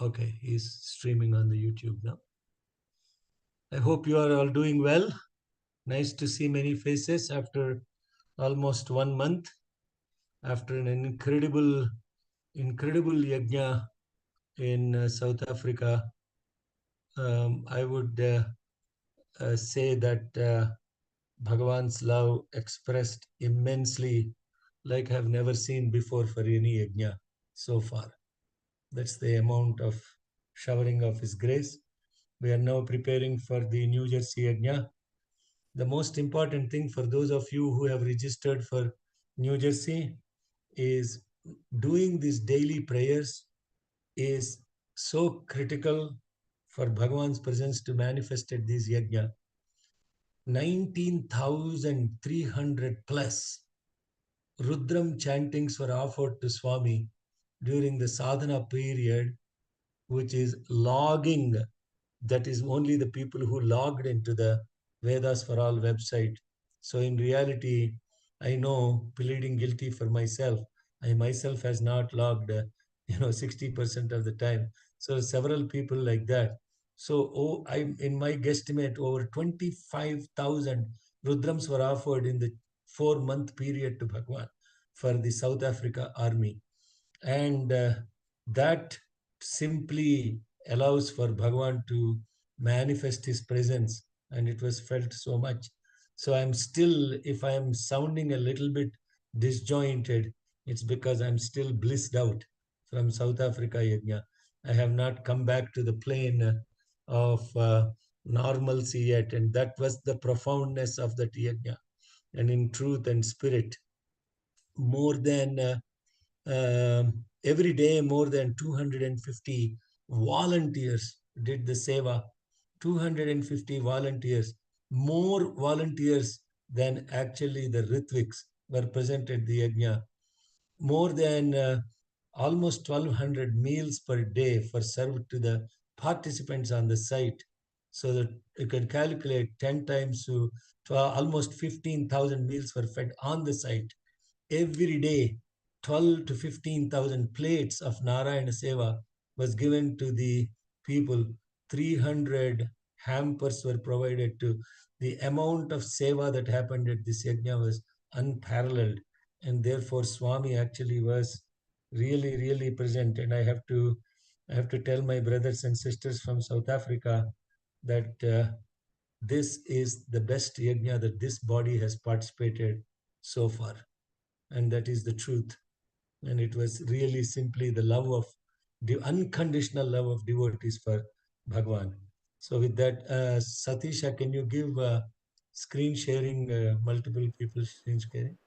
Okay, he's streaming on the YouTube now. I hope you are all doing well. Nice to see many faces after almost 1 month, after an incredible yajna in South Africa. I would say that Bhagavan's love expressed immensely, like I've never seen before for any yajna so far. That's the amount of showering of His grace. We are now preparing for the New Jersey yajna. The most important thing for those of you who have registered for New Jersey is doing these daily prayers is so critical for Bhagavan's presence to manifest at these yajna. 19,300 plus Rudram chantings were offered to Swami during the sadhana period, which is logging. That is only the people who logged into the Vedas for All website. So in reality, I know, pleading guilty for myself, I myself has not logged, 60% of the time. So several people like that. So I'm in my guesstimate over 25,000 Rudrams were offered in the 4 month period to Bhagwan for the South Africa army. And that simply allows for Bhagwan to manifest his presence, and it was felt so much. So I'm still, if I am sounding a little bit disjointed, it's because I'm still blissed out from South Africa yajna. I have not come back to the plane of normalcy yet, and that was the profoundness of that yajna. And in truth and spirit, more than every day, more than 250 volunteers did the seva. 250 volunteers, more volunteers than actually the Ritviks were present at the yajna. More than almost 1,200 meals per day for served to the participants on the site. So that you can calculate 10 times to almost 15,000 meals were fed on the site every day. 12 to 15,000 plates of Narayana Seva was given to the people. 300 hampers were provided to. The amount of Seva that happened at this yajna was unparalleled. And therefore, Swami actually was really present. And I have to tell my brothers and sisters from South Africa that this is the best yajna that this body has participated so far. And that is the truth. And it was really simply the love of the unconditional love of devotees for Bhagwan. So with that, Satisha, can you give screen sharing, multiple people screen sharing?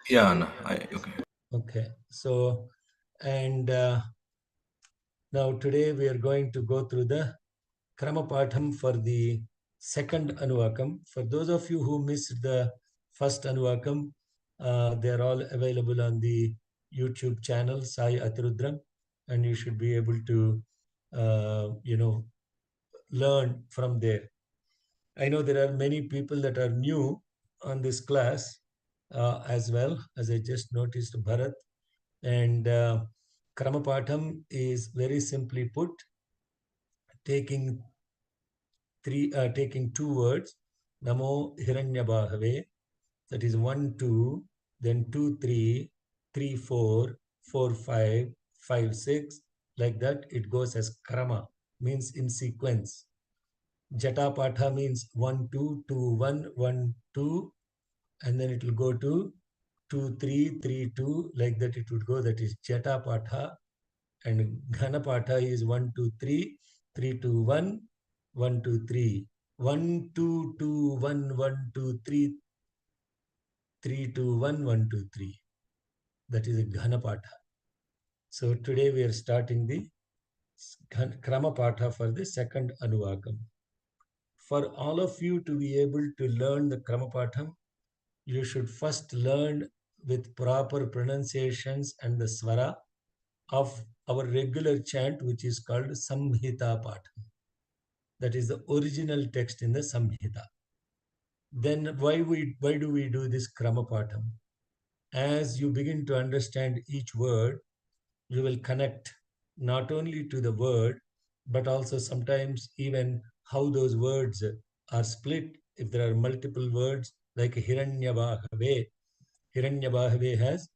Yeah, no, okay. Okay. So, and now today we are going to go through the Kramapatham for the second Anuvakam. For those of you who missed the first Anuvakam, they are all available on the YouTube channel Sai Atirudram, and you should be able to, learn from there. I know there are many people that are new on this class as well, as I just noticed Bharat. And Kramapatham is very simply put, taking taking two words, Namo Hiranyabhave, that is 1, 2, then 2, 3, 3, 4, 4, 5, 5, 6, like that. It goes as Krama, means in sequence. Jata Patha means 1, 2, 2, 1, 1, 2, and then it will go to 2, 3, 3, 2, like that it would go. That is Jata Patha. And Ghanapatha is 1, 2, 3, 3, 2, 1, 1, 2, 3. 1, 2, 2, 1, 1, 2, 3, 3, 2, 1, 1, 2, 3. That is a Ghanapatha. So today we are starting the Kramapatha for the second Anuvakam. For all of you to be able to learn the Kramapatham, you should first learn with proper pronunciations and the swara of our regular chant, which is called Samhita Patham. That is the original text in the Samhita. Then why do we do this Kramapatham? As you begin to understand each word, you will connect not only to the word, but also sometimes even how those words are split. If there are multiple words, like Hiranyabahave, Hiranyabahave has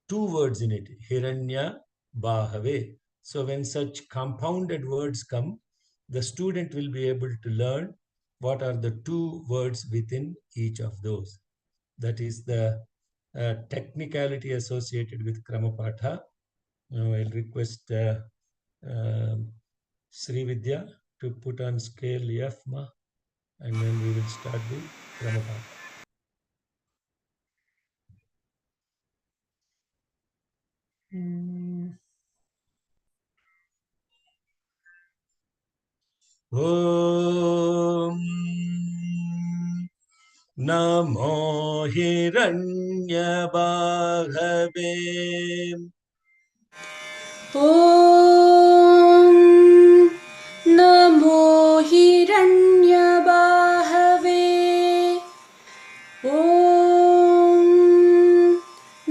two words in it, Hiranya Bahave. So when such compounded words come, the student will be able to learn what are the two words within each of those. That is the technicality associated with Kramapatha. Now I'll request um, Sri Vidya to put on scale F ma, and then we will start the Kramapatha. Om Namo Hiranyabhave. Om NaMo हिरण्यबाहवे Om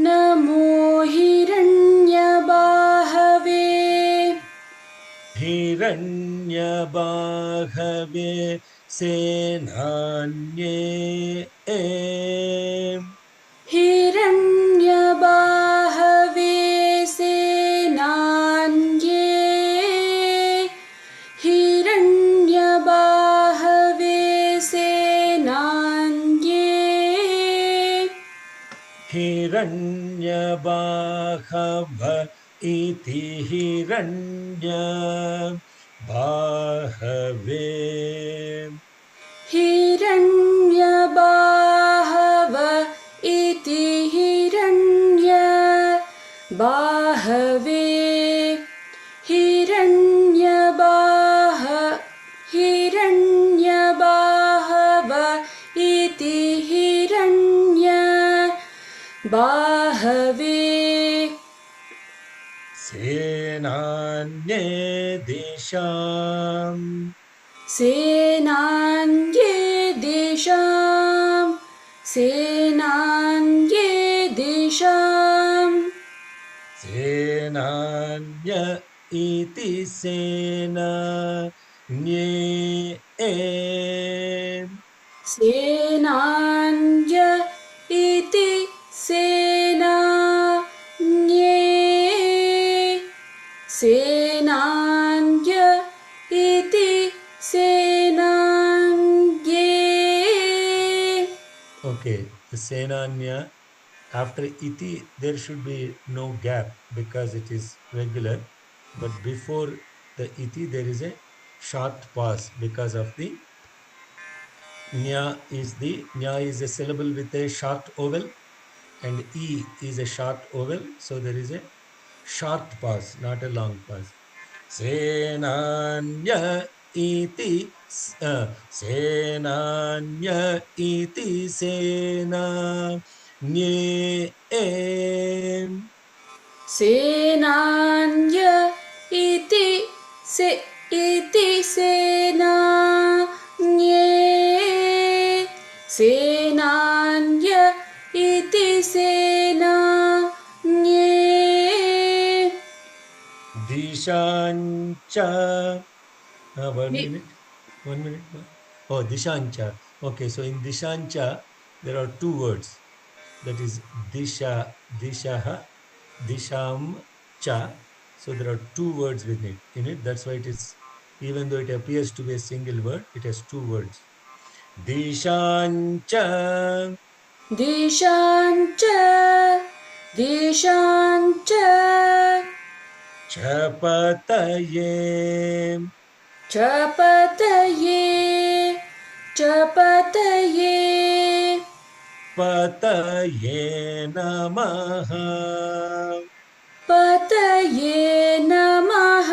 NaMo हिरण्यबाहवे Hiranyabhave Senanye. हिरण्यबाहवे सेनान्ये हिरण्यबाहवे सेनान्ये Hiranyabhava iti Hiranya Bahave. हिरण्यबाहव इति हिरण्यबाहवे हिरण्यबाहव इति हिरण्यबाहवे Senanye Desham. सेनान्ये दिशां सेनान्ये दिशां Senanya iti Sena Nye. सेनान्य इति सेनान्ये सेनान्य इति सेनान्ये. Okay, the Senanya, after iti, there should be no gap because it is regular. But before the iti, there is a short pause because of the nya is a syllable with a short vowel, and e is a short vowel. So there is a short pause, not a long pause. Senanya iti Senanya iti sena nye. सेनान्य इति सेनान्ये सेनान्य इति सेनान्ये. Dishancha. 1 minute. 1 minute. Oh, Dishancha. Okay, so in Dishancha, there are two words. That is Disha, Dishaha, Disham, Cha. So there are two words within it. In it, that's why it is, even though it appears to be a single word, it has two words. Dishancha. दिशाञ्च दिशाञ्च Chapataye. चपतये चपतये Pataye namaha. पतये नमः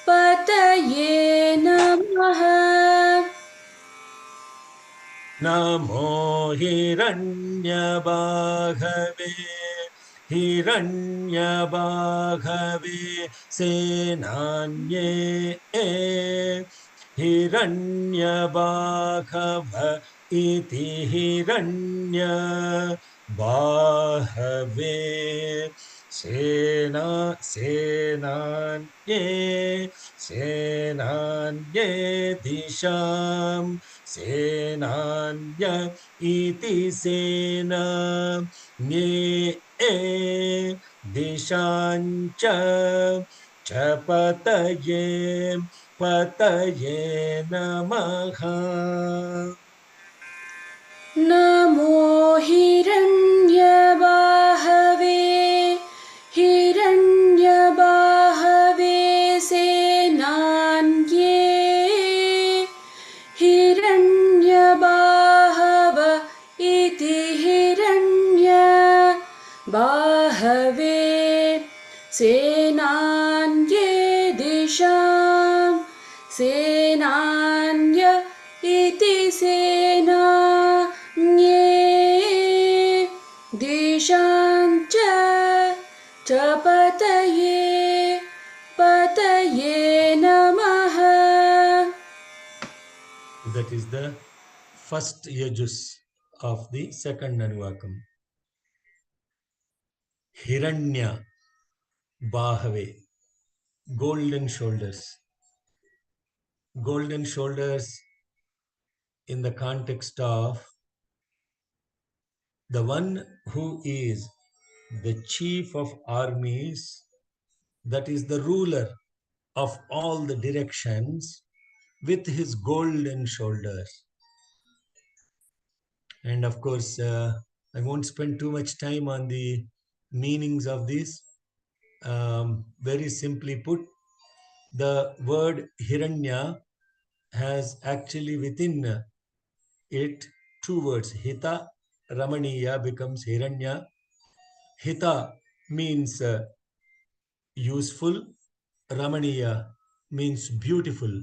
पतये नमः. Namo Hiranyabhave. Hiranyabhave Senanye. Hiranyabhava iti Hiranya Bahave सेनान्ये दिशां सेनान्य इति सेना न्ये दिशाञ्च च पतये नमः. नमो हिरण्यबाहवे हिरण्यबाहवे सेनान्ये हिरण्यबाहव इति हिरण्यबाहवे सेनान्ये दिशां सेनान्य इति सेनान्ये दिशां च पतये नमः. That is the first yajus of the second Anuvakam. Hiranya Bahave, golden shoulders. Golden shoulders in the context of the one who is the chief of armies, that is the ruler of all the directions, with his golden shoulders. And of course, I won't spend too much time on the meanings of this. Very simply put, the word Hiranya has actually within it two words. Hita Ramaniya becomes Hiranya. Hita means useful. Ramaniya means beautiful.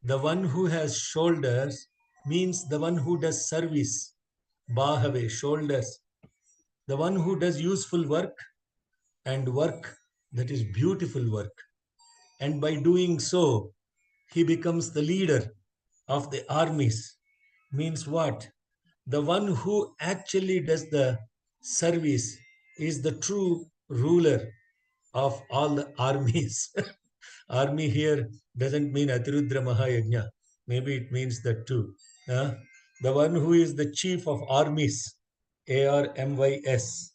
The one who has shoulders means the one who does service. Bahave, shoulders. The one who does useful work and work that is beautiful work. And by doing so, he becomes the leader of the armies. Means what? The one who actually does the service is the true ruler of all the armies. Army here doesn't mean Atirudra Mahayajna. Maybe it means that too. The one who is the chief of armies, ARMYS,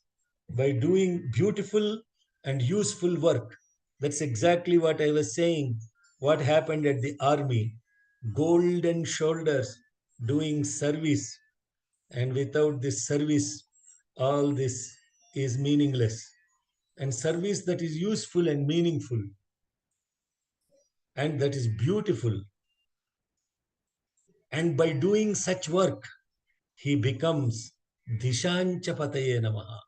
by doing beautiful and useful work. That's exactly what I was saying. What happened at the army? Golden shoulders, doing service. And without this service, all this is meaningless. And service that is useful and meaningful and that is beautiful. And by doing such work, he becomes Dishanchapataye Namaha,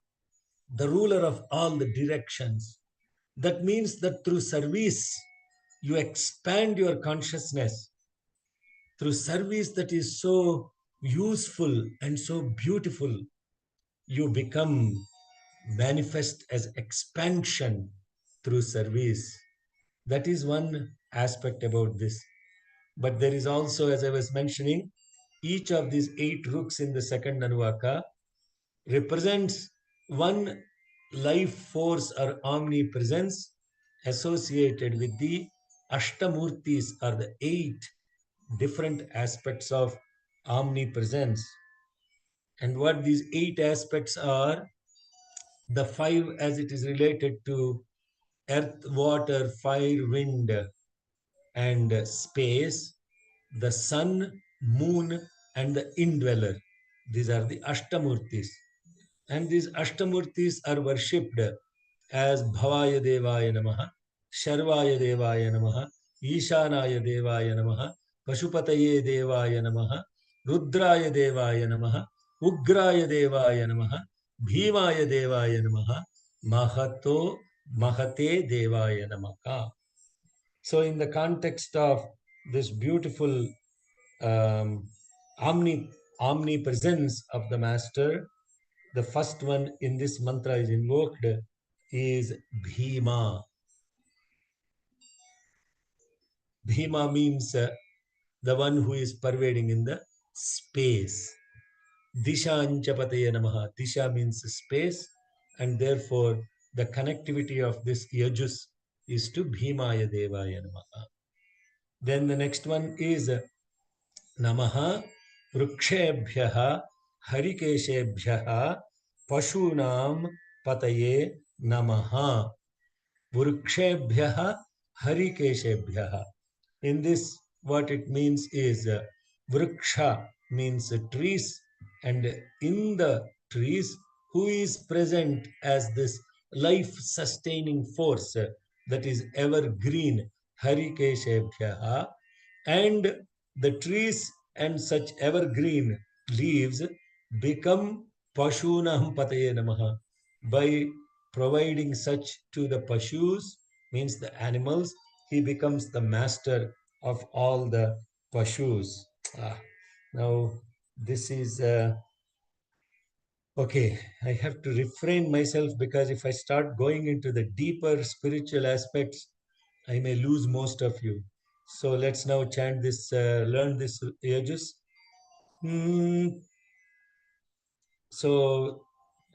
the ruler of all the directions. That means that through service, you expand your consciousness. Through service that is so useful and so beautiful, you become manifest as expansion through service. That is one aspect about this. But there is also, as I was mentioning, each of these 8 rooks in the second Anuvaka represents one life force or omnipresence associated with the Ashtamurtis, or the 8 different aspects of omnipresence. And what these 8 aspects are, the 5 as it is related to earth, water, fire, wind, and space, the sun, moon, and the indweller. These are the Ashtamurtis. And these Ashtamurtis are worshipped as Bhavaya Devaya Namaha, Sharvaya Devaya Namaha, Ishanaya Devaya Namaha, Pashupataye Devaya Namaha, Rudraya Devaya Namaha, Ugraya Devaya Namaha, Bhimaya Devaya Namaha, Mahato Mahate Devaya Namaha. So in the context of this beautiful omnipresence of the Master, the first one in this mantra is invoked is Bhima. Bhima means the one who is pervading in the space. Dishanchapataye namaha. Disha means space, and therefore the connectivity of this Yajus is to Bhimaya Devaya Namaha. Then the next one is Namaha Vrukshebhyaha Harikeshebhyaha Pashunam Pataye Namaha. Vrukshebhyaha Harikeshebhyaha. In this, what it means is Vriksha means trees, and in the trees, who is present as this life sustaining force that is evergreen, Harikeshebhyaha, and the trees and such evergreen leaves become Pashunam Pataye Namaha by providing such to the Pashus, means the animals. He becomes the master of all the Pashus. Now, this is okay. I have to refrain myself because if I start going into the deeper spiritual aspects, I may lose most of you. So let's now chant this, learn this Yajus. So,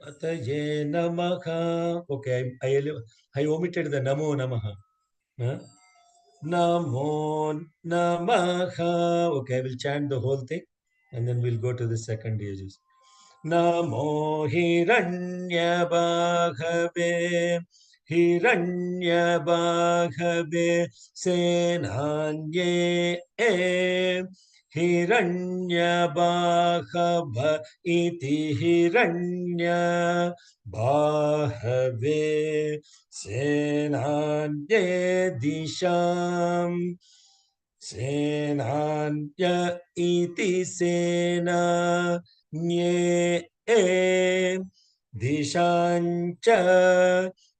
Ataye Namaha. Okay, I omitted the Namo Namaha. Huh? Namo Namaha. Okay, I will chant the whole thing and then we'll go to the second Yajus. Namo Hiranyabhave Hiranyabhave Senanye Hiranyabhava iti Hiranya Bhave Senanye Disham Senanya iti Sena Nye Dishancha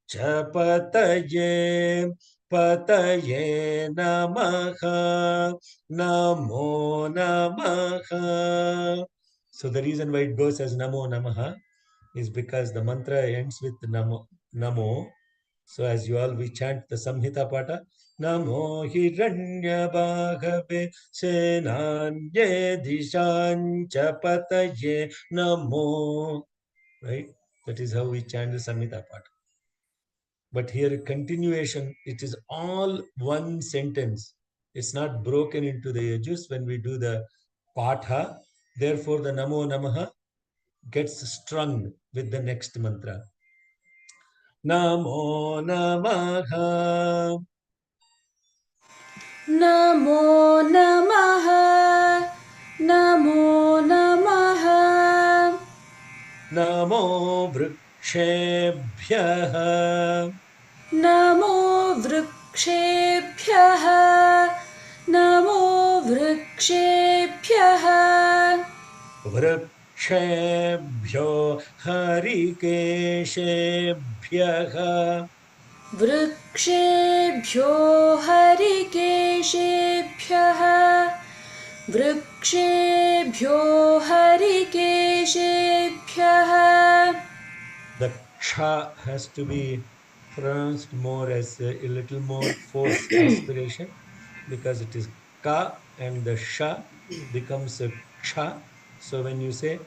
Chapataye Pataye Namaha Namo Namaha. So the reason why it goes as Namo Namaha is because the mantra ends with Namo. Namo. So as you all, we chant the Samhita Pata. Namo Hiranyabhave Senanye Dishancha Pataye Namo. Right? That is how we chant the Samhita Pata. But here, continuation, it is all one sentence. It's not broken into the edges when we do the Patha. Therefore, the Namo Namaha gets strung with the next mantra. Namo Namaha. Namo Namaha. Namo Namaha. Namo Vrukshebhyaha. Namo Vrukshebhyaha. Namo Vrukshebhyaha. Vrukshebhyo Harikeshebhyaha. Vrukshebhyo Harikeshebhyaha. Vrukshebhyo Harikeshebhyaha. The ksha has to be pronounced more as a little more force aspiration because it is ka and the sha becomes a ksha. So when you say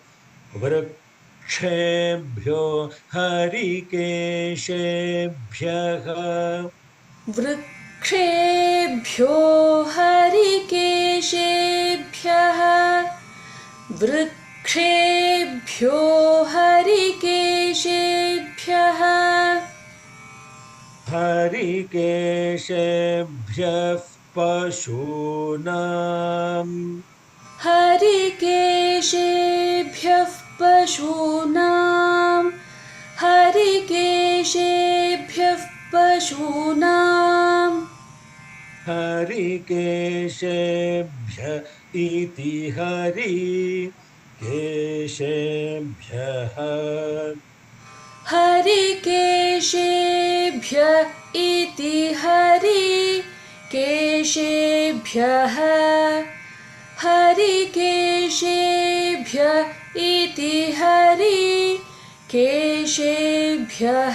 Vrukshebhyo Harikeshebhyaha. Vrukshebhyo Harikeshebhyaha. Vrukshebhyo Harikeshebhyaha. Harikeshebhyah Pashunam. Harikeshebhyah Pashunam. Harikeshebhyah Pashunam. Harikeshebhyah iti Hari Keshebhyah. Harikeshebhyah iti Hari Keshebhyah. Harikeshebhyah iti Hari Keshebhyah.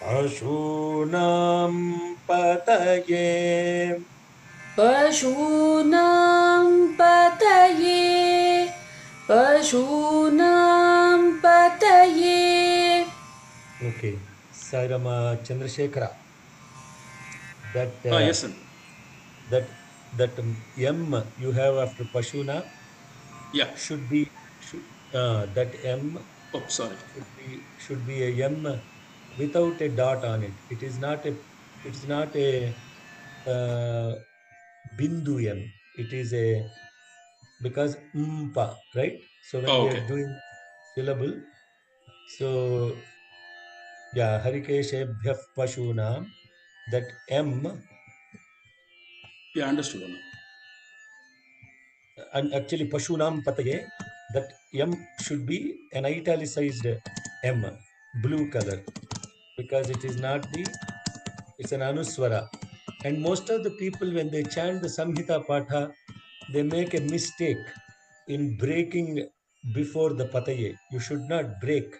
Pashunam Pataye. Pashunam Pataye. Pashunam Pataye. Okay. Sairama Chandrasekhara. That Yes, sir. that that M you have after Pashuna Yeah. should be should that M Oh, sorry. should be a M without a dot on it. It is not a bindu M. It is a because mpa, right? So when Oh, we okay. are doing syllable, so yeah, Harikeshebhyah Pashunam, that M, Yeah, understood. Anna. and actually Pashunam Pataye, that M should be an italicized M, blue color, because it's an Anuswara. And most of the people, when they chant the Samhita Patha, they make a mistake in breaking before the Pataye. You should not break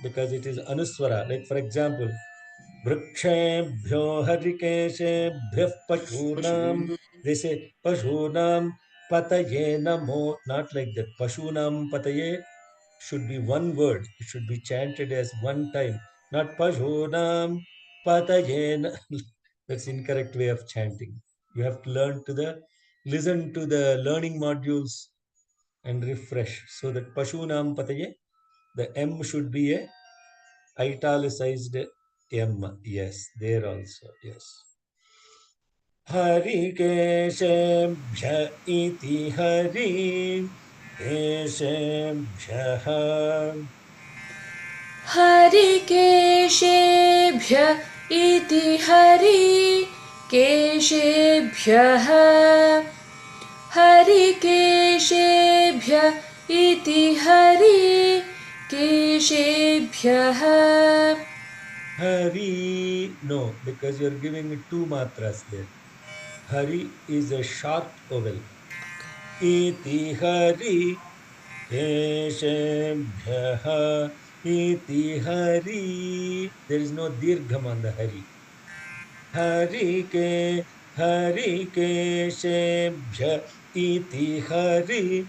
because it is Anuswara. Like, for example, Vrikshebhyo Harikeshebhyah Pashunam. Pashun. They say Pashunam Pataye Namo. Not like that. Pashunam Pataye should be one word. It should be chanted as one time. Not Pashunam Pataye. That's incorrect way of chanting. You have to listen to the learning modules and refresh. So that Pashunam Pataye, the M should be a italicized M. Yes, there also. Yes. हरिकेशेभ्य इति हरि केशेभ्यः हरिकेशेभ्य इति हरिकेशेभ्यः हरिकेशेभ्य इति हरिकेशेभ्यः Hari, no, because you're giving two matras there. Hari is a short vowel. Iti hari keshabhyah iti hari. There is no dirgham on the hari. Hari keshabhya iti hari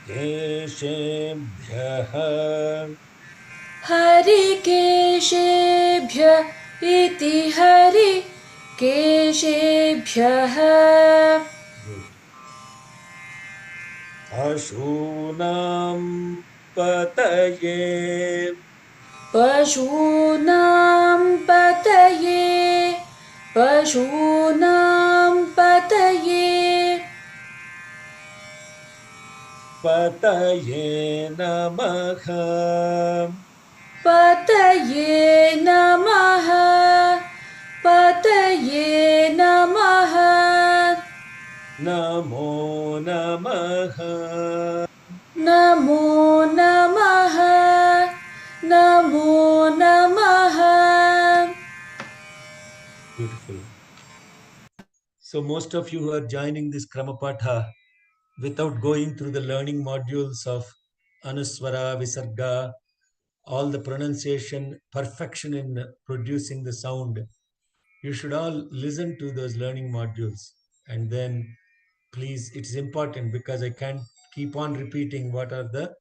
keshabhyah. हरिकेशेभ्य इति हरिकेशेभ्यः Good. Ashunam pataye पशूनां पतये पशूनां पतये pataye namaha पतये नमः पतये नमः namo namaha. नमो नमः नमो नमः Beautiful. So most of you who are joining this Kramapatha without going through the learning modules of Anuswara, Visarga, all the pronunciation, perfection in producing the sound, you should all listen to those learning modules. And then please, it's important because I can't keep on repeating what are the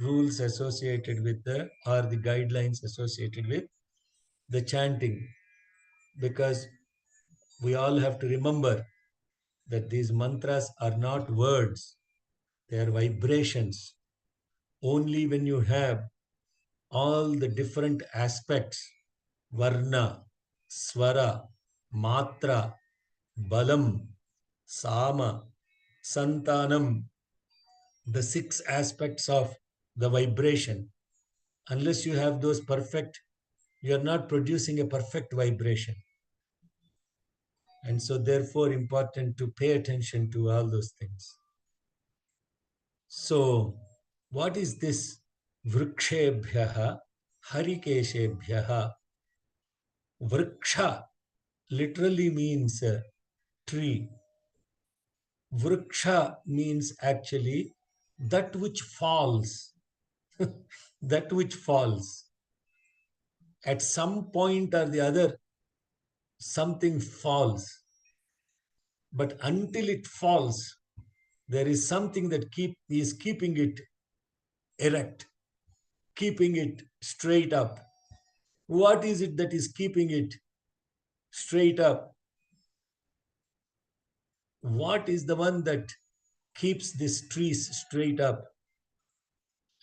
rules associated with or the guidelines associated with the chanting, because we all have to remember that these mantras are not words, they are vibrations. Only when you have all the different aspects, varna, swara, matra, balam, sama, santanam, the six aspects of the vibration, unless you have those perfect, you are not producing a perfect vibration. And so therefore important to pay attention to all those things. So what is this vrikshebhyaha harikeshebhyaha? Vriksha literally means tree. Vriksha means actually that which falls. That which falls. At some point or the other, something falls. But until it falls, there is something that is keeping it erect, keeping it straight up. What is it that is keeping it straight up? What is the one that keeps these trees straight up?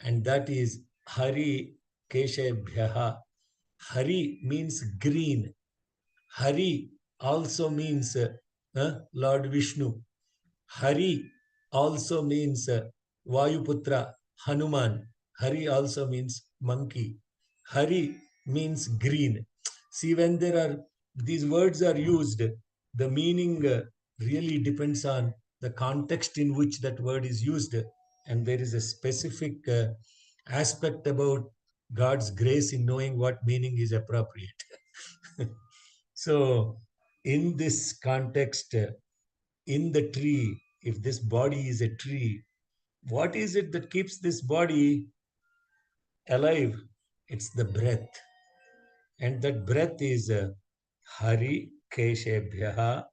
And that is Hari Keshebhyaha. Hari means green. Hari also means Lord Vishnu. Hari also means Vayuputra, Hanuman. Hari also means monkey. Hari means green. See, when these words are used, the meaning really depends on the context in which that word is used. And there is a specific aspect about God's grace in knowing what meaning is appropriate. So, in this context, in the tree, if this body is a tree, what is it that keeps this body alive? It's the breath. And that breath is Hari Keshebhyaha.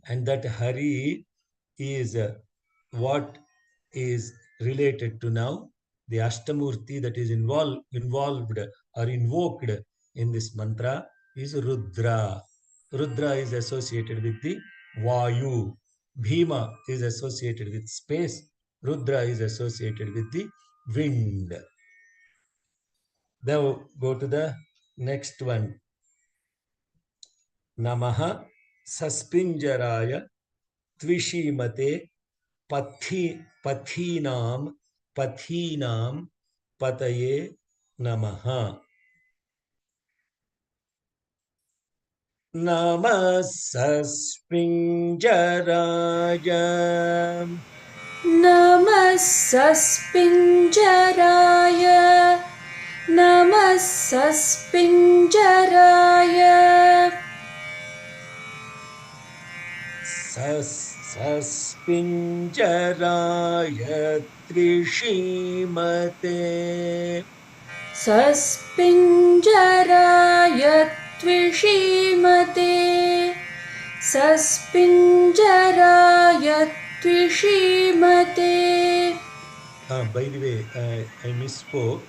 And that Hari is what is related to now the Ashtamurti that is involved or invoked in this mantra is Rudra. Rudra is associated with the Vayu. Bhima is associated with space. Rudra is associated with the wind. Now go to the next one. Namaha Saspinjaraya Tvishimate Pathinam Pataye Namaha. Namasaspinjaraya. Namasaspinjaraya. Namasaspinjaraya. Saspinjaraya Trishimate. Saspinjaraya Tvishimate. Saspinjaraya Tvishimate. By the way, I misspoke.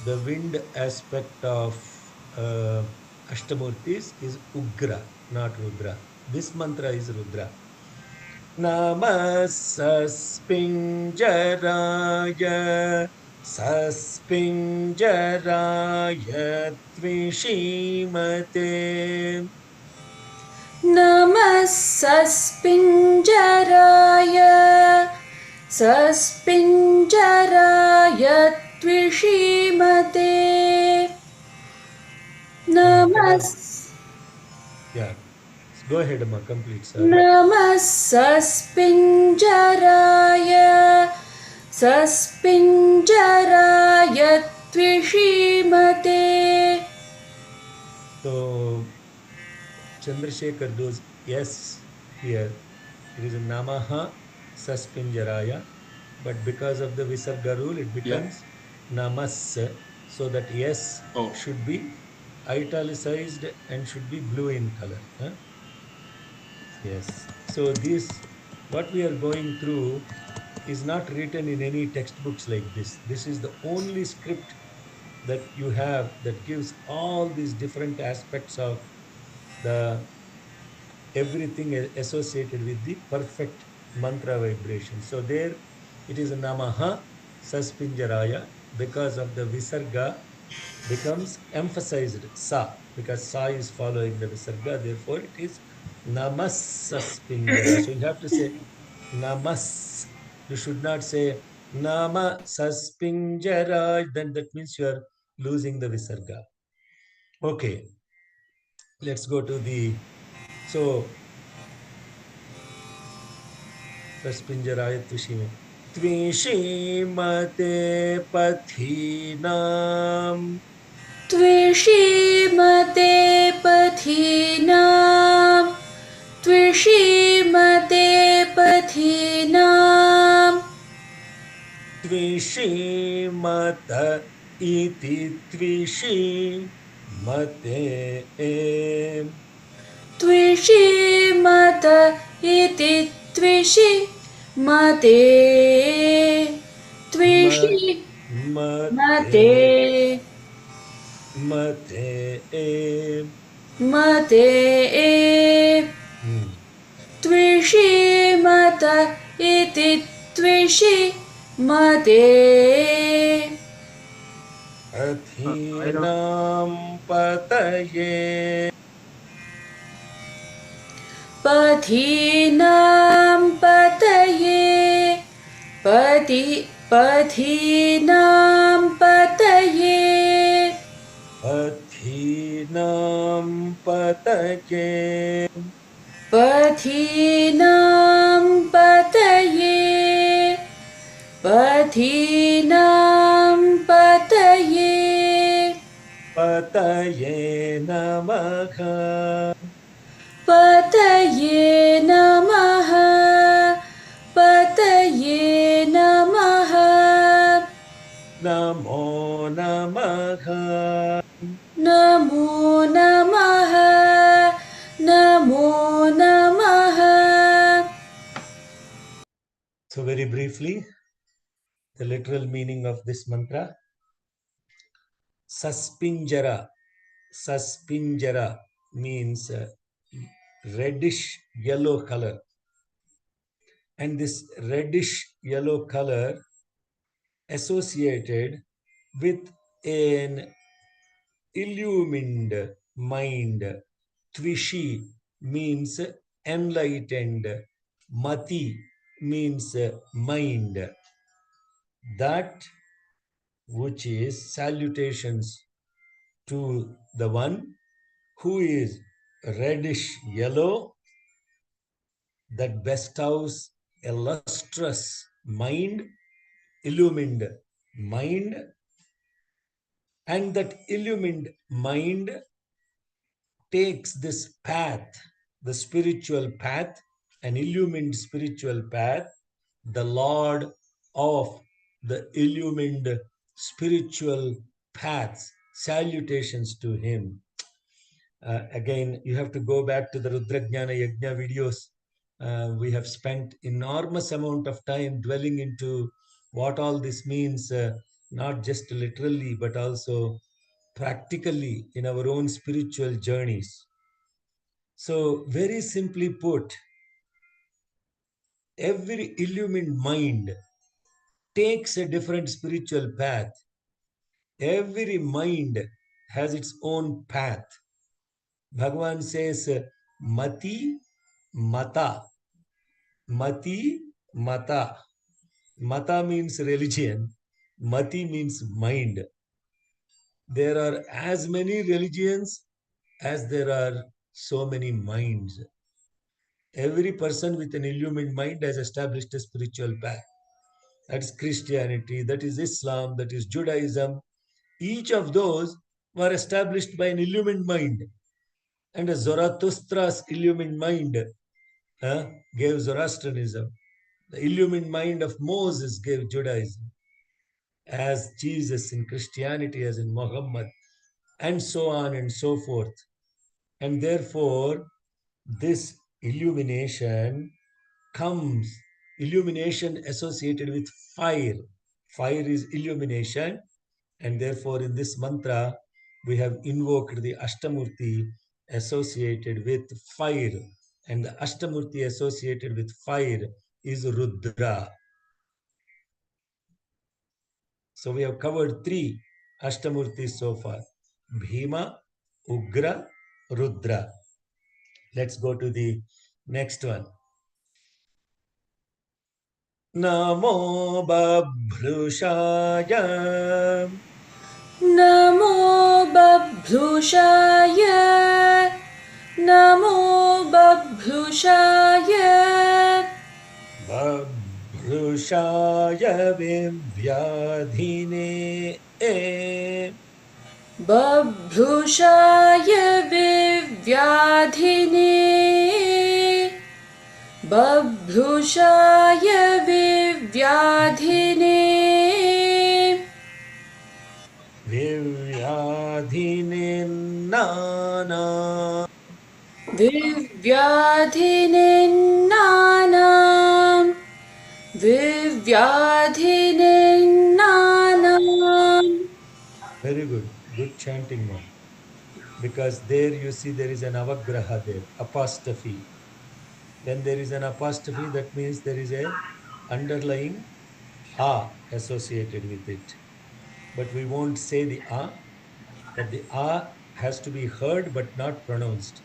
The wind aspect of Ashtamurtis is Ugra, not Rudra. This mantra is Rudra. Namasaspinjaraya Saspinjaraya Tvishimate. Namasaspinjaraya Saspinjaraya Tvishimate. Yeah. Go ahead, Amma, complete, sir. Namasaspinjaraya Saspinjaraya Tvishimate. So, Chandrasekhar does yes here. It is a Namaha Saspinjaraya, but because of the Visarga rule, it becomes Namas. So that yes should be italicized and should be blue in color. Huh? Yes. So this, what we are going through is not written in any textbooks like this. This is the only script that you have that gives all these different aspects of the everything associated with the perfect mantra vibration. So there it is a Namaha Saspinjaraya, because of the Visarga becomes emphasized Sa, because Sa is following the Visarga, therefore it is Namas Saspinjara. So you have to say Namas. You should not say Nama Saspinjara, then that means you are losing the Visarga. Okay, let's go to the, so Saspinjaraya Tvishime. Tvishimate Pathinam. Tvishimate Pathinam. Tvishimate Pathinam. Tvishimata iti Tvishimate. Tvishimata iti Tvishimate. Tvishimate. mate मते त्विषि मत इति त्विषि मते Athinam pataye पथीनां पतये पथीनां पतये Athinam pataye पथीनां पतये पथीनां पतये Pataye namaha पतये नमः पतये नमः Namo namaha. नमो नमः नमो नमः. So very briefly, the literal meaning of this mantra, Saspinjara. Saspinjara means reddish yellow color. And this reddish yellow color associated with an illumined mind. Tvishi means enlightened. Mati means mind. That which is salutations to the one who is reddish yellow, that bestows a lustrous mind, illumined mind, and that illumined mind takes this path, the spiritual path, an illumined spiritual path, the Lord of the illumined spiritual paths. Salutations to him. Again, you have to go back to the Rudra Jnana Yajna videos. We have spent enormous amount of time dwelling into what all this means, not just literally, but also practically in our own spiritual journeys. So, very simply put, every illumined mind takes a different spiritual path. Every mind has its own path. Bhagavan says, Mati, Mata. Mati, Mata. Mata means religion. Mati means mind. There are as many religions as there are so many minds. Every person with an illumined mind has established a spiritual path. That's Christianity, that is Islam, that is Judaism. Each of those were established by an illumined mind. And Zarathustra's illumined mind gave Zoroastrianism. The illumined mind of Moses gave Judaism, as Jesus in Christianity, as in Muhammad, and so on and so forth. And therefore, this illumination comes, illumination associated with fire. Fire is illumination, and therefore in this mantra, we have invoked the Ashtamurti associated with fire. And the Ashtamurti associated with fire is Rudra. So we have covered 3 Ashtamurtis so far: Bhima, Ugra, Rudra. Let's go to the next one. Namo Babhrushaya. NaMo बभ्रुषाय NaMo बभ्रुषाय Babhrushaya Vivyadhine. बभ्रुषाय विव्याधिने बभ्रुषाय विव्याधिने Vivyadhine Nana. विव्याधिनिन्नानां विव्याधिनिन्नानाम्. Very good. Good chanting, man. Because there you see there is an avagraha there, apostrophe. When there is an apostrophe, that means there is a underlying a associated with it. But we won't say the a, but the a has to be heard but not pronounced.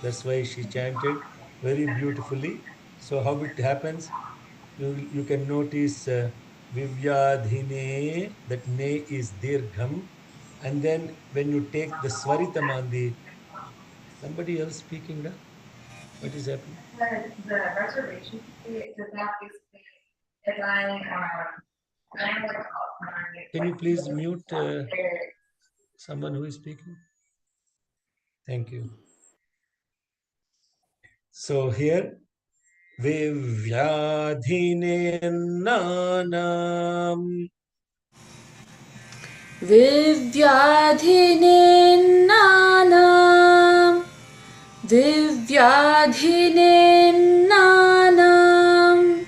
That's why she chanted very beautifully. So how it happens, you can notice Vivyadhine, that ne is dirgham. And then when you take the swaritam on the, somebody else speaking now? What is happening? The reservation fee, does that basically, if I'm like, Can you please mute someone who is speaking? Thank you. So here, Vivyadhine nanam. Vivyadhininanam Vivyadhininanam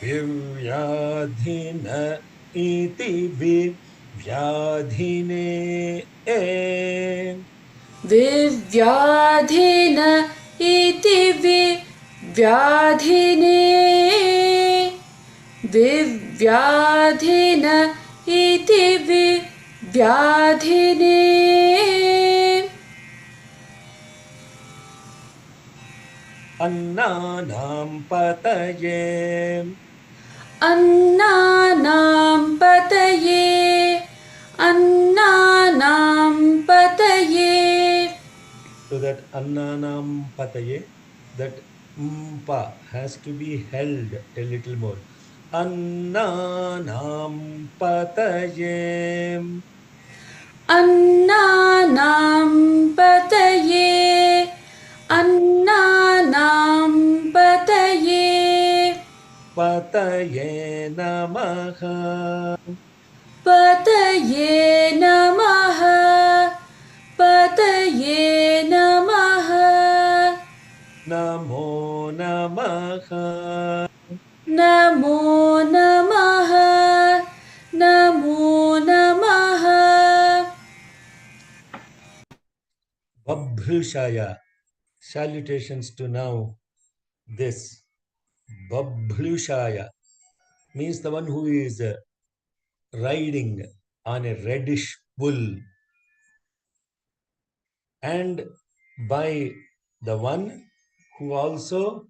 Vivyadhina iti vivyadhine. Vivyadhina iti Vivyadhine Vivyadhina iti Vivyadhine Annanam pataye. Annanam pataye Annanam pataye. So that annanam pataye, that mpa has to be held a little more. Annanam pataye. Annanam pataye Annanam pataye Pataye namaha. Pataye namaha Pataye namaha Namo namaha. Namo namaha Namo namaha Babhrushaya. Salutations to now this. Babhrushaya means the one who is riding on a reddish bull, and by the one who also,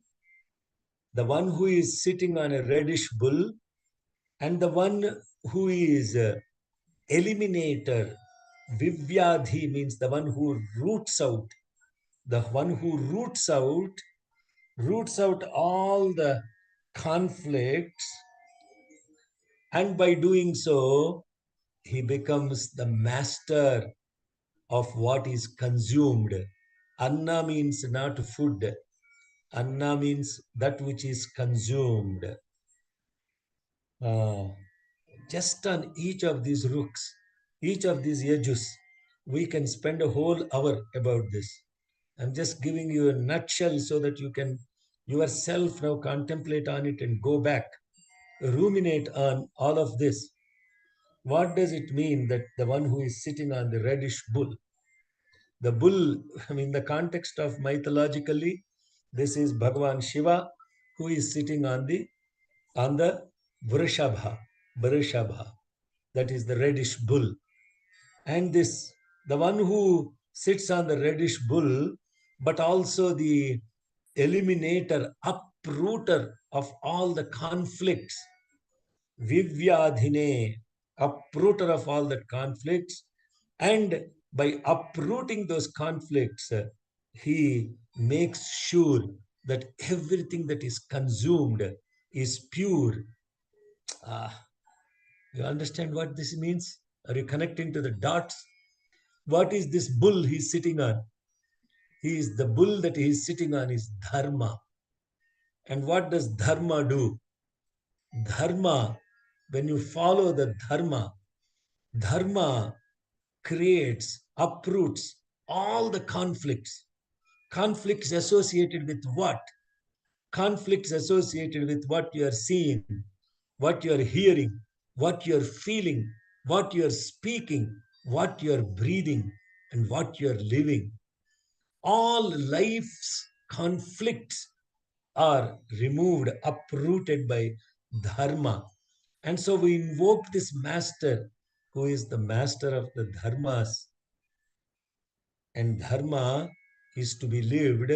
the one who is sitting on a reddish bull, and the one who is eliminator. Vivyadhi means the one who roots out, the one who roots out all the conflicts, and by doing so he becomes the master of what is consumed. Anna means not food. Anna means that which is consumed. Uh, just on each of these rooks, each of these edges, we can spend a whole hour about this. I'm just giving you a nutshell so that you can yourself now contemplate on it and go back, ruminate on all of this. What does it mean that the one who is sitting on the reddish bull? The bull, I mean, the context of mythologically, this is Bhagavan Shiva who is sitting on the Vrishabha, that is the reddish bull. And this, the one who sits on the reddish bull, but also the eliminator, uprooter of all the conflicts, Vivyadhine, uprooter of all the conflicts. And by uprooting those conflicts, he makes sure that everything that is consumed is pure. You understand what this means? Are you connecting to the dots? What is this bull he's sitting on? He is the bull that he is sitting on is dharma. And what does dharma do? Dharma, when you follow the dharma creates, uproots all the conflicts. Conflicts associated with what? Conflicts associated with what you are seeing, what you are hearing, what you are feeling, what you are speaking, what you're breathing and what you're living. All life's conflicts are removed, uprooted by dharma. And so we invoke this master who is the master of the dharmas. And dharma is to be lived.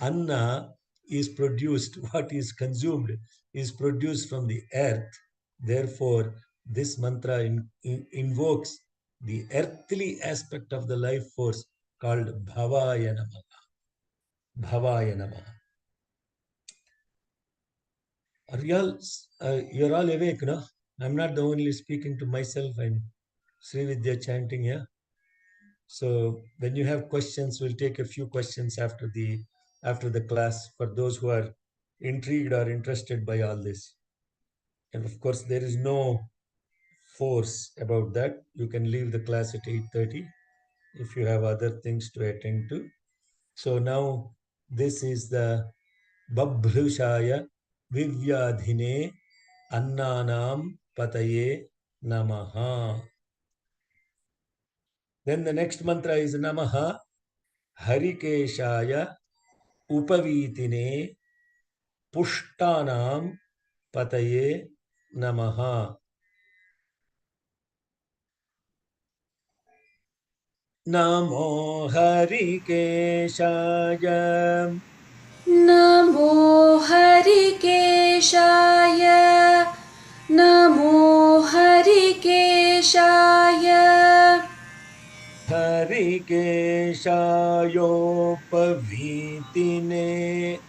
Anna is produced, what is consumed is produced from the earth. Therefore, this mantra invokes the earthly aspect of the life force called Bhavaya Namaha. Bhavaya Namaha. You're all awake, no? I'm not the only speaking to myself and Sri Vidya chanting here. So when you have questions, we'll take a few questions after the class for those who are intrigued or interested by all this. And of course, there is no force about that. You can leave the class at 8:30 if you have other things to attend to. So now this is the Babhrushaya Vivyadhine Annanam Pataye Namaha. Then the next mantra is Namaha Harikeshaya Upavitine Pushtanam Pataye Namaha. Namo Harikeshaya Namo Harikeshaya. Namo Harikeshaya. Harikeshayopavitine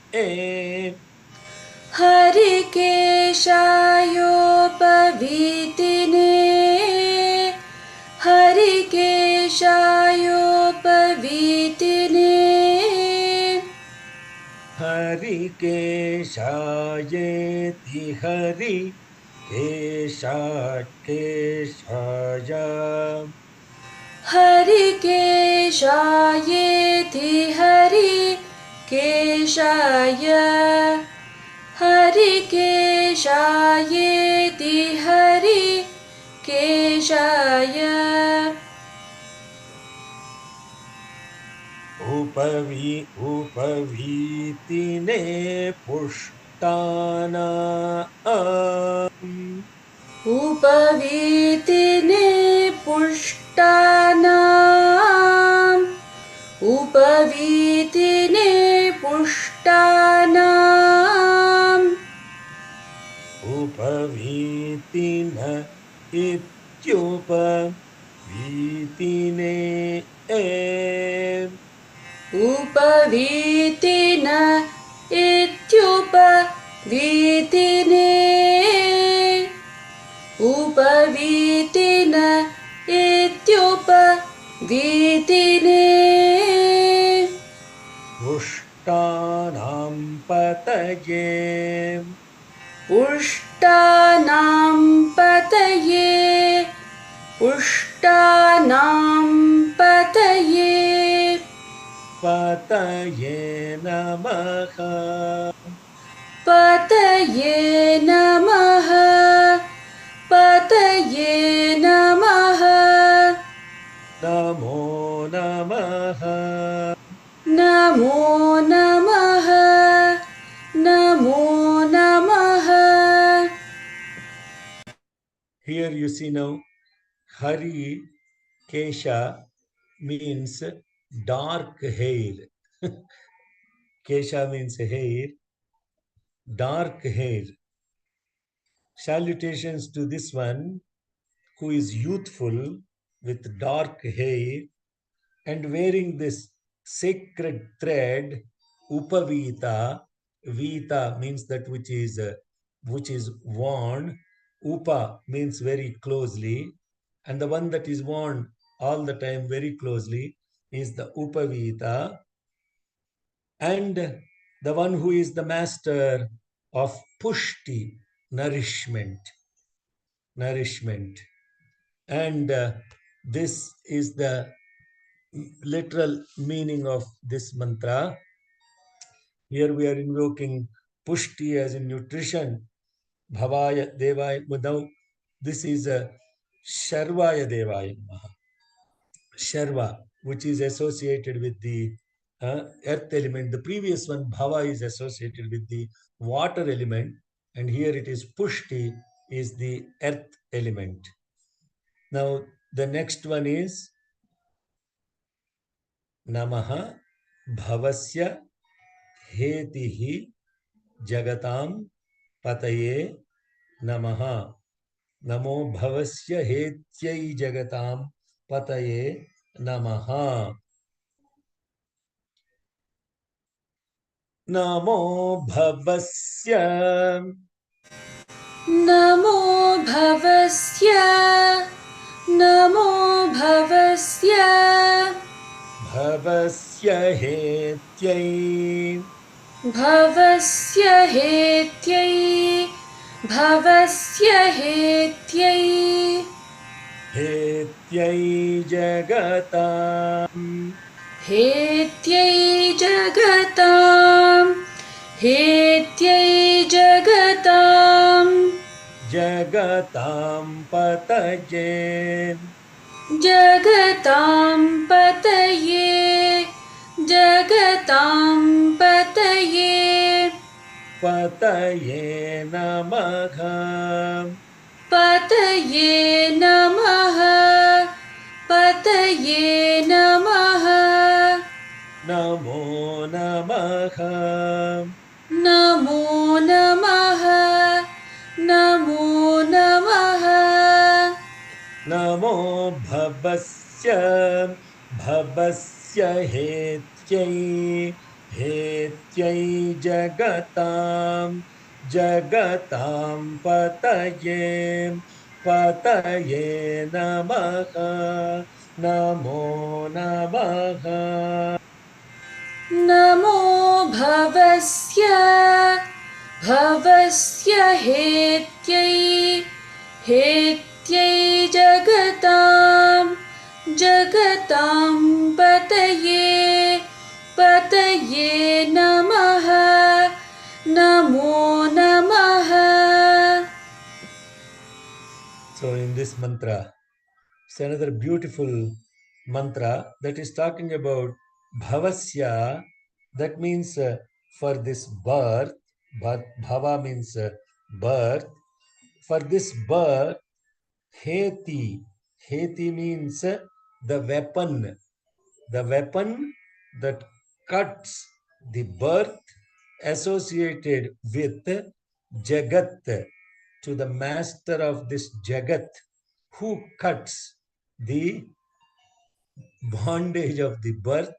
Harikeshayopavitine. Harikeshayopavitine. Harikeshayeti Hari Keshaya Harikeshayeti Harikeshaya. Harikeshayeti Harikeshaya. Upavitine Pushtana Upavitine Pushtanam. Upavitine Pushtanam. Upavitina Ityupavitine Upavitina Ityupavitine. Upavitina Ityupavitine. Pushtanam Pataye Pushtanam Pataye. Pushtanam Pataye. Pataye Namaha Pataye Namaha. Pataye Namaha. Namo Namaha Namo Namaha. Namo Namaha. Here you see now Hari Kesha means dark hair. Kesha means hair, dark hair. Salutations to this one who is youthful with dark hair and wearing this sacred thread, Upavita. Vita means that which is worn. Upa means very closely, and the one that is worn all the time very closely is the Upavita. And the one who is the master of Pushti, nourishment. And this is the literal meaning of this mantra. Here we are invoking Pushti as in nutrition, Bhavaya Devaya. Now this is a Sharvaya Devaya Namaha. Sharva, which is associated with the earth element. The previous one, Bhava, is associated with the water element, and here it is Pushti, is the earth element. Now, the next one is Namaha Bhavasya Hetihi Jagatam Pataye Namaha. Namo Bhavasya Hetyai Jagatam Pataye Namaha. Namo Bhavasya. Namo Bhavasya. Namo Bhavasya. Bhavasya Hetyai. Bhavasya Hetyai. Bhavasya Hetyai. Hetyai Jagatam. Hetyai Jagatam. Hetyai Jagatam. Jagatam Pataye. Jagatam Pataye. Jagatam Pataye. Pataye Namaha. Pataye Namaha. Pataye Namaha. Namo Namaha. Namo Namaha. Namo Namaha. Namo Bhavasya. Bhavasya Hetyai. Hetyai Jagatam. Jagatam Pataye. Pataye Namaha. Namo Namaha. Namo Bhavasya. Bhavasya Hetyai. Hetyai Jagatam. Jagatam Pataye. Pataye Namaha. Namo Namaha. So in this mantra, it's another beautiful mantra that is talking about bhavasya. That means for this birth, bhava means birth. For this birth, heti. Heti means the weapon that cuts the birth associated with Jagat, to the master of this Jagat, who cuts the bondage of the birth.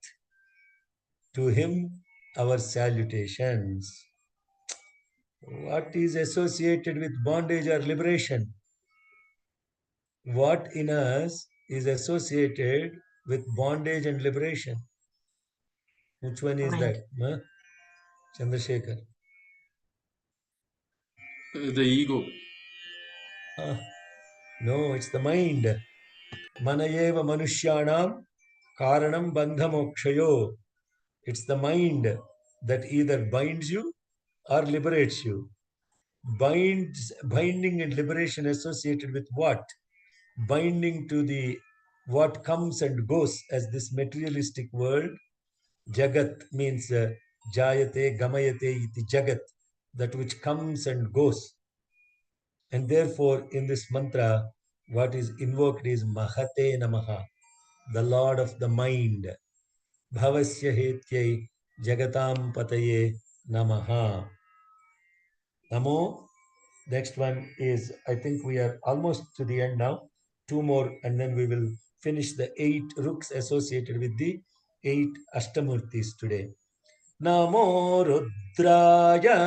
To him, our salutations. What is associated with bondage or liberation? What in us is associated with bondage and liberation? Which one is that? Huh? Chandrasekhar. The ego. No, it's the mind. Manayeva manushyanam karanam bandhamokshayo. It's the mind that either binds you or liberates you. Binding and liberation associated with what? Binding to the what comes and goes as this materialistic world. Jagat means jayate, gamayate iti jagat, that which comes and goes. And therefore, in this mantra, what is invoked is Mahate Namaha, the Lord of the mind. Bhavasya Hetyai Jagatam Pataye Namaha. Namo. Next one is, I think we are almost to the end now. Two more, and then we will finish the 8 ruks associated with the 8 Ashtamurtis today. Namo Rudraya.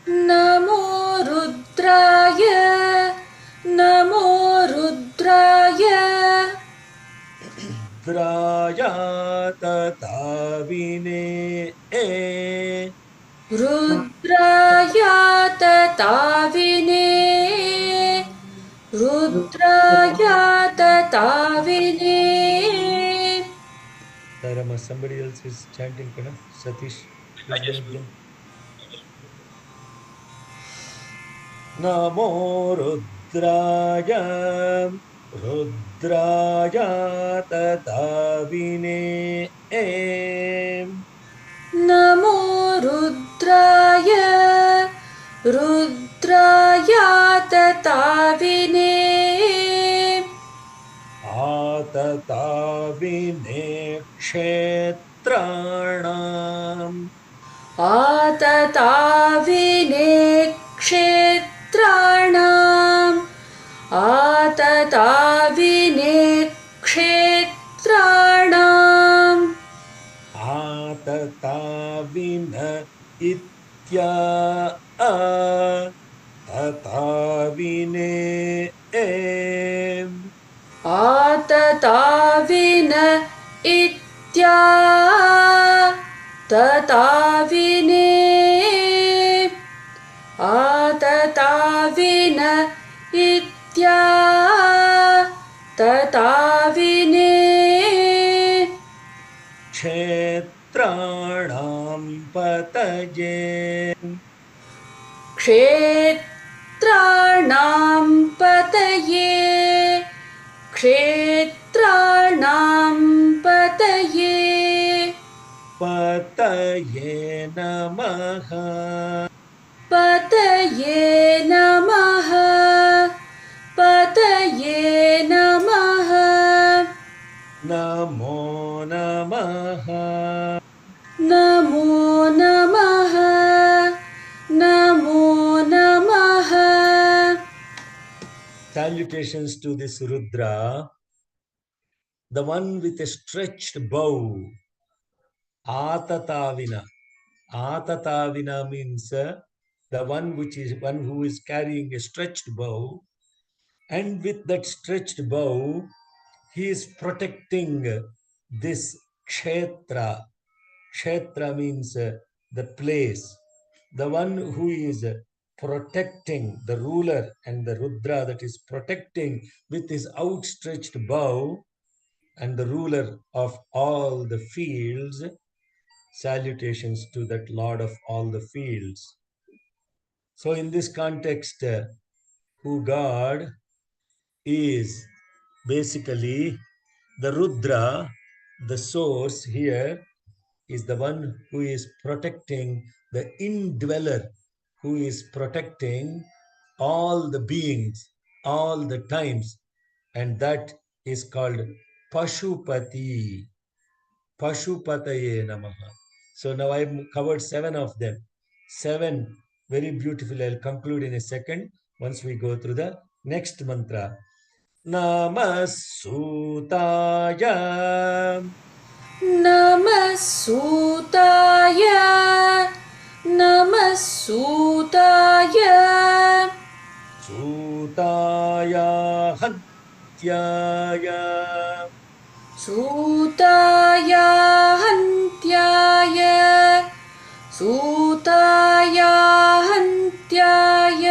Namo Rudraya. Namo Rudraya. Rudraya Tatavine. Rudraya Tatavine. Rudraya Tatavine. Tarama, somebody else is chanting, Kana? Satish, I please just make them. Namo Rudraya. Rudraya tatavine नमो रुद्राय रुद्रायातताविने आतताविने क्षेत्राणाम् आतताविने क्षेत्राणाम् आतताविने क्षेत्राणाम् आतताविन इत्या तताविने आतताविन इत्या तताविने आतताविन इत्या तताविने क्षेत्राणां पतये क्षेत्राणां पतये क्षेत्राणां पतये पतये नमः पतये नमः पतये नमः नमो नमः नमो नमः नमो नमः Salutations to this Rudra, the one with a stretched bow. Atatavina. Atatavina means the one who is carrying a stretched bow, and with that stretched bow, he is protecting this kshetra. Kshetra means the place. The one who is protecting, the ruler and the Rudra that is protecting with his outstretched bow, and the ruler of all the fields. Salutations to that Lord of all the fields. So in this context, who God is basically the Rudra, the source here is the one who is protecting the indweller, who is protecting all the beings, all the times, and that is called Pashupati. Pashupataye Namaha. So now I've covered 7 of them. 7 very beautiful. I'll conclude in a second once we go through the next mantra. Namasutaya. नमः सूताय नमः सूताय Sutaya Hantyaya. सूताय हन्त्याय सूताय हन्त्याय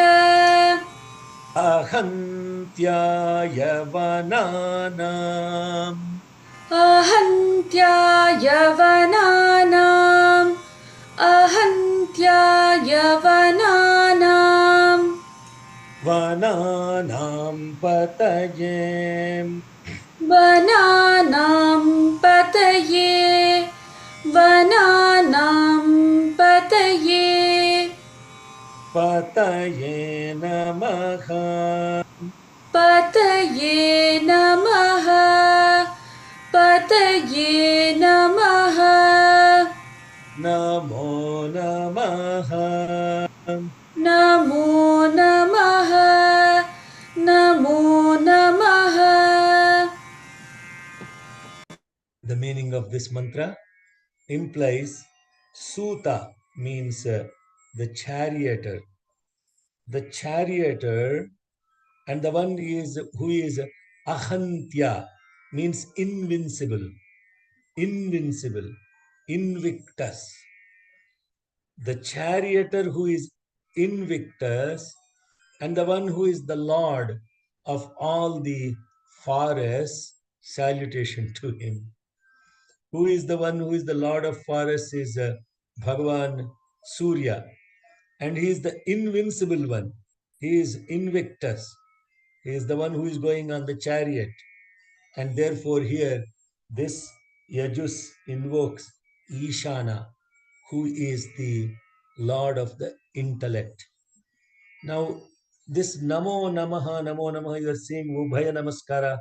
Ahantyaya Vananam. अहन्त्याय वनानाम् अहन्त्याय वनानाम् Vananam Pataye. वनानां पतये वनानां पतये Pataye Namaha. पतये नमः पतये नमः Namo Namaha. नमो नमः नमो नमः The meaning of this mantra implies Suta means the charioteer. The charioteer, and the one is who is Ahantya means invincible, invincible, invictus. The charioteer who is invictus, and the one who is the Lord of all the forests, salutation to him. Who is the one who is the Lord of forests is Bhagavan Surya, and he is the invincible one. He is invictus. He is the one who is going on the chariot. And therefore, here, this Yajus invokes Ishana, who is the Lord of the intellect. Now, this Namo Namaha, you are saying Ubhaya Namaskara.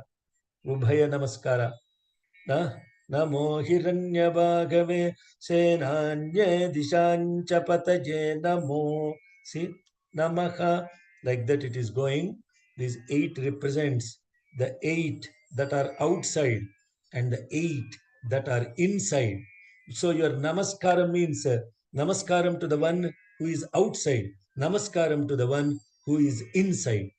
Namo Hiranyabhagave Senanye Dishancha Pataje Namo. See, Namaha, like that it is going. This 8 represents the 8 that are outside and the 8 that are inside. So your Namaskara means Namaskaram to the one who is outside, Namaskaram to the one who is inside.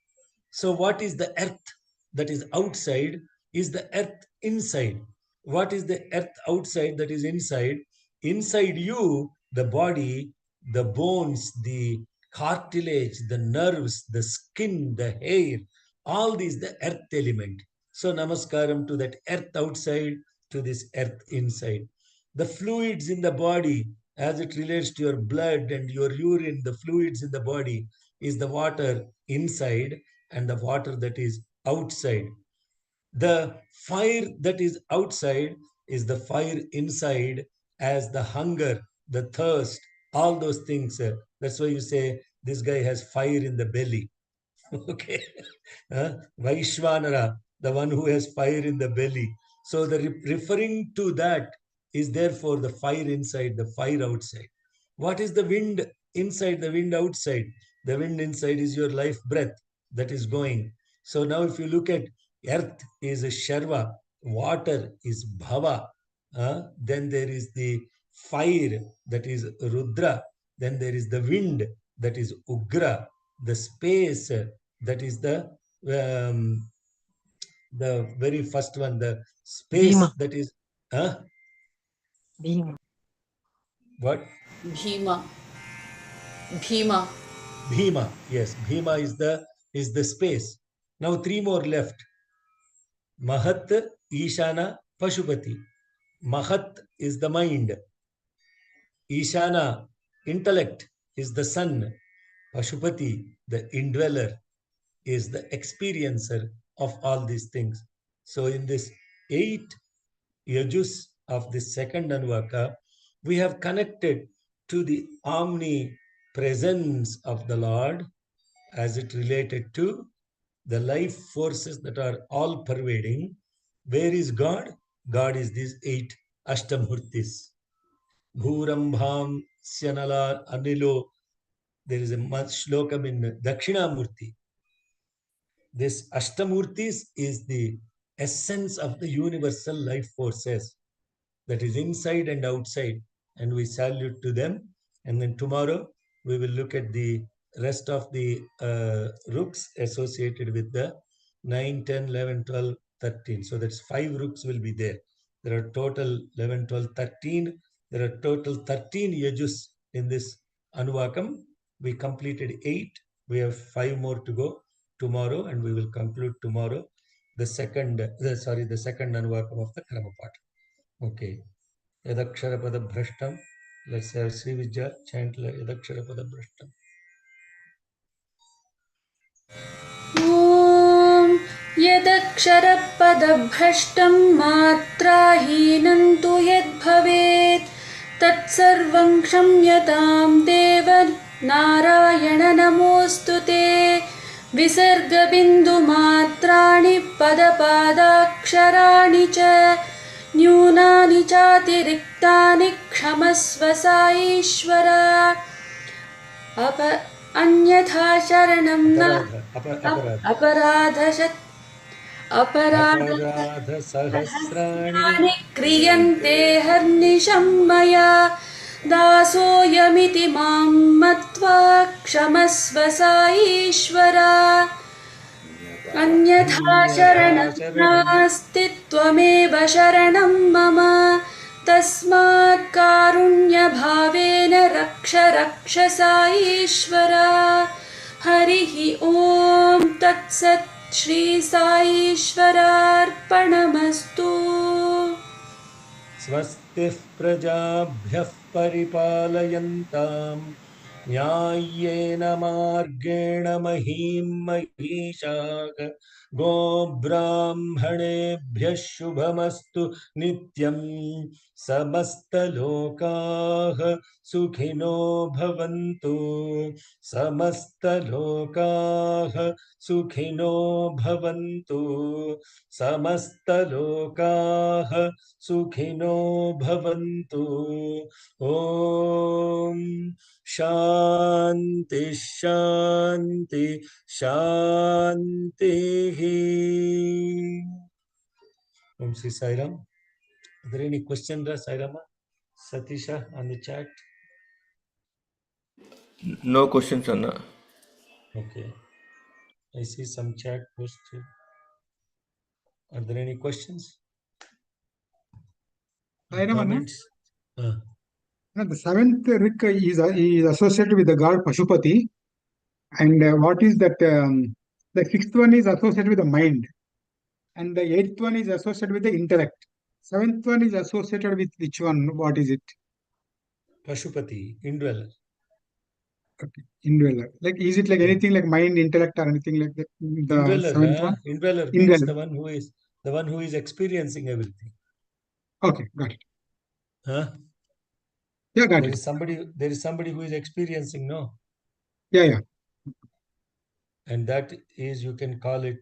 So, what is the earth that is outside is the earth inside. What is the earth outside that is inside? Inside you, the body, the bones, the cartilage, the nerves, the skin, the hair, all these, the earth element. So, namaskaram to that earth outside, to this earth inside. The fluids in the body, as it relates to your blood and your urine, the fluids in the body is the water inside and the water that is outside. The fire that is outside is the fire inside, as the hunger, the thirst, all those things. That's why you say this guy has fire in the belly. Okay. Vaishvanara, the one who has fire in the belly. So the referring to that is therefore the fire inside, the fire outside. What is the wind inside, the wind outside? The wind inside is your life breath that is going. So now if you look at earth is a Sharva, water is Bhava, then there is the fire that is Rudra, then there is the wind that is Ugra, the space that is um, the very first one, the space Bhima. that is Bhima. what? Bhima. Bhima. Bhima. Yes, Bhima is the space. Now 3 more left. Mahat, Ishana, Pashupati. Mahat is the mind. Ishana, intellect, is the sun. Pashupati, the indweller, is the experiencer of all these things. So in this 8 yajus of the second Anuvaka, we have connected to the omnipresence of the Lord as it related to the life forces that are all pervading. Where is God? God is these 8 Ashtamurtis. Bhurambham Syanala Anilo. There is a much shlokam in Dakshinamurti. This Ashtamurtis is the essence of the universal life forces that is inside and outside, and we salute to them. And then tomorrow we will look at the rest of the rooks associated with the 9, 10, 11, 12, 13. So that's 5 rooks will be there. There are total 11, 12, 13. There are total 13 yajus in this Anuvakam. We completed 8. We have 5 more to go tomorrow, and we will conclude tomorrow the second Anuvakam of the Kramapath. Okay. Yadaksharapada Bhrashtam. Let's have Sri Vijaya chant Yadaksharapada Bhrashtam. ॐ यदक्षरपदभ्रष्टं मात्राहीनं तु यद्भवेत् तत्सर्वं क्षम्यतां देव नारायण नमोऽस्तु ते विसर्गबिन्दुमात्राणि पदपादाक्षराणि च न्यूनानि चातिरिक्तानि क्षमस्व साईश्वर अन्यथा शरणं न अपराधसहस्राणि क्रियन्ते हर्निशं मया दासोऽयमिति मां मत्वा क्षमस्व साईश्वर अन्यथा शरणं नास्ति त्वमेव शरणं मम तस्मात् कारुण्यभावेन रक्ष रक्ष साईश्वर हरिः ॐ तत्सत् श्री साईश्वरार्पणमस्तु स्वस्तिः प्रजाभ्यः परिपालयन्ताम् न्याय्येन मार्गेण महीं महीषाः गोब्राह्मणेभ्यः शुभमस्तु नित्यं समस्तलोकाः सुखिनो भवन्तु समस्तलोकाः सुखिनो भवन्तु समस्तलोकाः सुखिनो भवन्तु ॐ शान्ति शान्ति शान्तिः Om Sri Sai Ram. Are there any questions, Sai Rama? Satisha on the chat? No questions, Anna. Okay. I see some chat posted. Are there any questions? Comments? The seventh Rik is associated with the god Pashupati. And what is that? The sixth one is associated with the mind. And the eighth one is associated with the intellect. Seventh one is associated with which one? What is it? Pashupati, indweller. Okay. Indweller. Like, is it like anything like mind, intellect, or anything like that? The Indweller, seventh one? Indweller means the one who is experiencing everything. Okay, got it. Huh? Yeah, got There it. is somebody who is experiencing, no? Yeah. And that is, you can call it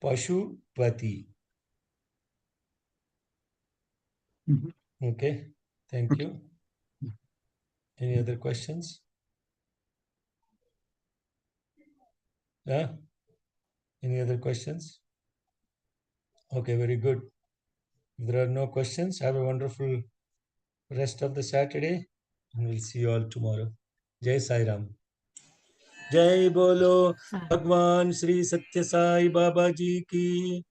Pashupati. Mhm. Okay, thank Okay. you. Any other questions? Any other questions? Okay, very good. If there are no questions, have a wonderful rest of the Saturday, and we'll see you all tomorrow. Jai Sai Ram. Jai Bolo Bhagwan Sri Satya Sai Baba Ji ki.